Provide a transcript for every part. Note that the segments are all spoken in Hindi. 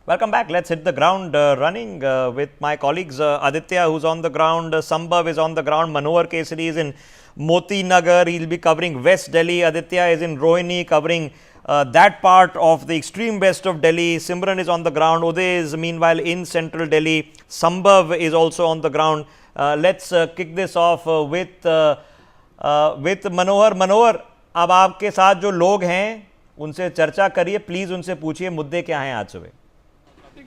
Welcome back. Let's hit the ground running with my colleagues Aditya, who's on the ground, Sambhav is on the ground, Manohar Kesari is in Moti Nagar. He'll be covering West Delhi. Aditya is in Rohini covering that part of the extreme west of Delhi. Simran is on the ground. Uday is meanwhile in central Delhi. Sambhav is also on the ground. Let's kick this off with Manohar. Manohar, अब आपके साथ जो लोग हैं उनसे चर्चा करिए, प्लीज उनसे पूछिए मुद्दे क्या हैं आज सुबह।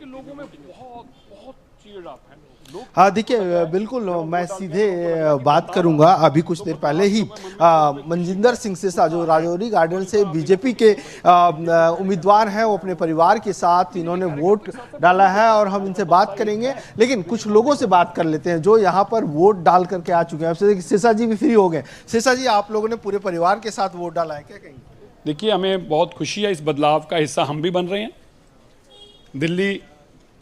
लोगों में बहुत बहुत चीड़ है। हाँ देखिए, बिल्कुल मैं सीधे बात करूंगा। अभी कुछ देर पहले ही मनजिंदर सिंह सिरसा जो राजौरी गार्डन से बीजेपी के उम्मीदवार हैं, वो अपने परिवार के साथ इन्होंने वोट डाला है और हम इनसे बात करेंगे। लेकिन कुछ लोगों से बात कर लेते हैं जो यहाँ पर वोट डाल करके आ चुके हैं। सिरसा जी भी फ्री हो गए। सिरसा जी, आप लोगों ने पूरे परिवार के साथ वोट डाला है, क्या कहेंगे? देखिए, हमें बहुत खुशी है, इस बदलाव का हिस्सा हम भी बन रहे हैं। दिल्ली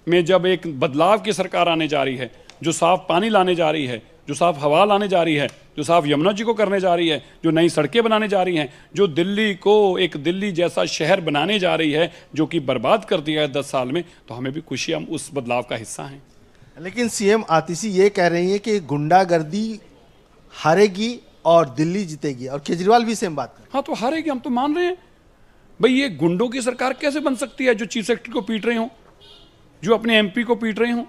में जब एक बदलाव की सरकार आने जा रही है, जो साफ पानी लाने जा रही है, जो साफ हवा लाने जा रही है, जो साफ यमुना जी को करने जा रही है, जो नई सड़कें बनाने जा रही हैं, जो दिल्ली को एक दिल्ली जैसा शहर बनाने जा रही है जो कि बर्बाद कर दिया है 10 साल में, तो हमें भी खुशी, हम उस बदलाव का हिस्सा हैं। लेकिन सीएम आतिशी ये कह रही है कि गुंडागर्दी हारेगी और दिल्ली जीतेगी, और केजरीवाल भी सेम बात कर। हाँ, तो हारेगी, हम तो मान रहे हैं। भाई, ये गुंडों की सरकार कैसे बन सकती है जो चीफ सेक्रेटरी को पीट रहे हो, जो अपने एमपी को पीट रहे हो,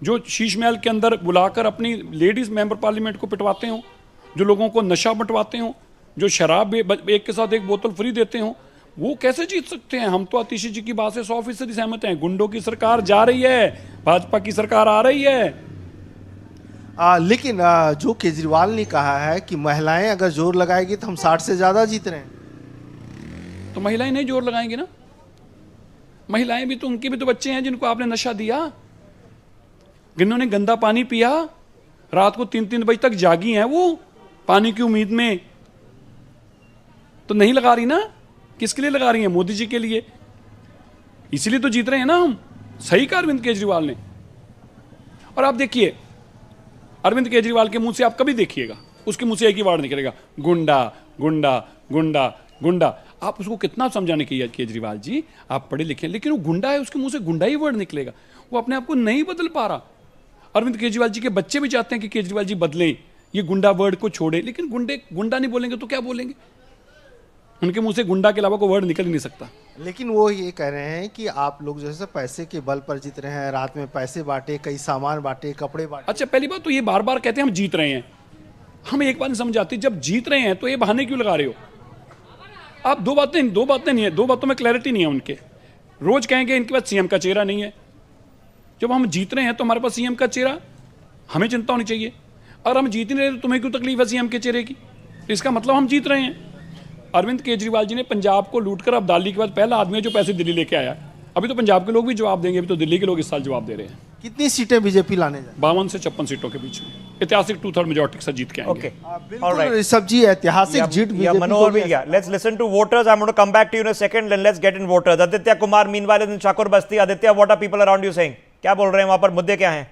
जो शीश महल के अंदर बुलाकर अपनी लेडीज मेंबर पार्लियामेंट को पिटवाते हो, जो लोगों को नशा बंटवाते हो, जो शराब एक के साथ एक बोतल फ्री देते हो, वो कैसे जीत सकते हैं? हम तो आतिशी जी की बात से 100% सहमत हैं। गुंडों की सरकार जा रही है, भाजपा की सरकार आ रही है। लेकिन जो केजरीवाल ने कहा है कि महिलाएं अगर जोर लगाएगी तो हम 60 से ज्यादा जीत रहे हैं, तो महिलाएं नहीं जोर लगाएंगी ना। महिलाएं भी तो, उनके भी तो बच्चे हैं जिनको आपने नशा दिया, जिन्होंने गंदा पानी पिया, रात को 3-3 बजे तक जागी हैं वो पानी की उम्मीद में, तो नहीं लगा रही ना। किसके लिए लगा रही हैं? मोदी जी के लिए। इसीलिए तो जीत रहे हैं ना हम। सही कहा अरविंद केजरीवाल ने। और आप देखिए, अरविंद केजरीवाल के मुंह से आप कभी देखिएगा, उसके मुंह से एक ही वर्ड निकलेगा, गुंडा गुंडा गुंडा गुंडा। आप उसको कितना समझाने की, केजरीवाल जी आप पढ़े लिखे, लेकिन वो गुंडा है, उसके मुंह से गुंडा ही वर्ड निकलेगा। वो अपने आप को नहीं बदल पा रहा। अरविंद केजरीवाल जी के बच्चे भी चाहते हैं कि केजरीवाल जी बदलें, ये गुंडा वर्ड को छोड़े, लेकिन गुंडा नहीं बोलेंगे तो क्या बोलेंगे? उनके मुंह से गुंडा के अलावा कोई वर्ड निकल ही नहीं सकता। लेकिन वो ये कह रहे हैं कि आप लोग जैसे पैसे के बल पर जीत रहे हैं, रात में पैसे बांटे, कई सामान बांटे, कपड़े बांटे। अच्छा, पहली बात तो ये बार बार कहते हैं हम जीत रहे हैं। हमें एक बात नहीं समझ आती, जब जीत रहे हैं तो ये बहाने क्यों लगा रहे हो आप? दो बातें नहीं है, दो बातों में क्लैरिटी नहीं है उनके। रोज कहेंगे इनके पास सीएम का चेहरा नहीं है। जब हम जीत रहे हैं तो हमारे पास सीएम का चेहरा, हमें चिंता होनी चाहिए। अगर हम जीत नहीं रहे तो तुम्हें क्यों तकलीफ है सीएम के चेहरे की? इसका मतलब हम जीत रहे हैं। अरविंद केजरीवाल जी ने पंजाब को लूटकर अब्दाली के बाद पहला आदमी है जो पैसे दिल्ली लेके आया। अभी तो पंजाब के लोग भी जवाब देंगे, अभी तो दिल्ली के लोग इस साल जवाब दे रहे हैं। कितनी सीटें बीजेपी लाने जाए? 52 से 56 सीटों के बीच में ऐतिहासिक 2/3 मेजॉरिटी के साथ जीत के आएंगे। बिल्कुल सब्जी ऐतिहासिक जीत BJP Manohar, let's listen to voters. I'm going to come back to you in a second and let's get in voters. Aditya Kumar meanwhile is in Shakur Basti. Aditya, what are people around you saying? क्या बोल रहे हैं वहां पर, मुद्दे क्या हैं?